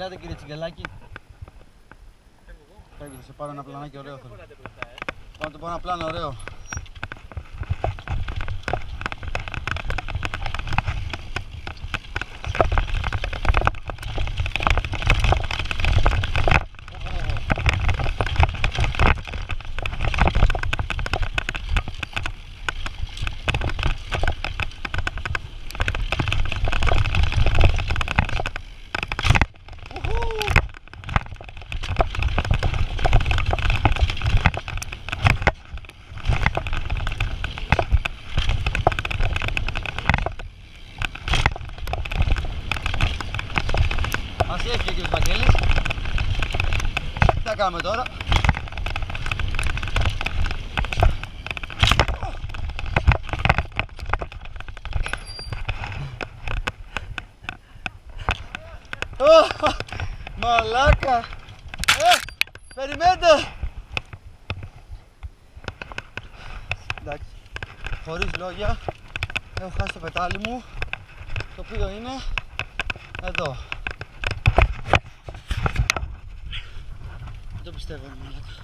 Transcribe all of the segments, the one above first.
Ελάτε κύριε Τσιγκελάκη. Φεύγει, θα σε πάρω ένα πλανάκι ωραίο. Πάω να το πάρω ένα πλάνο ωραίο. Μας έφυγε ο κύριος Βαγγέλης. Τι θα κάνουμε τώρα? Μαλάκα! Περιμένετε! Εντάξει, χωρίς λόγια έχω χάσει το πετάλι μου, το οποίο είναι εδώ. Δεν το πιστεύω, μαλάκα.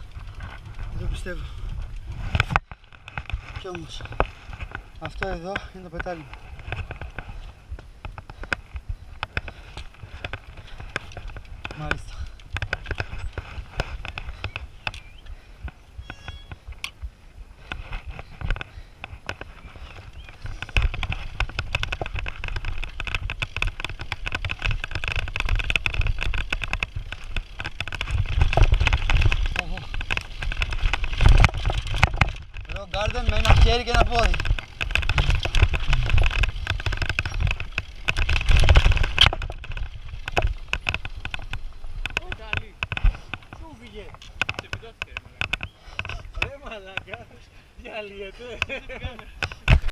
Δεν το πιστεύω. Κι όμως, αυτό εδώ είναι το πετάλι μου. Μάλιστα. Garden με ένα χέρι και ένα πόδι. Καλή. Σου φύγε. Σε πιτώθηκε ρε μαλάκα. Ρε μαλάκα. Διαλύεται.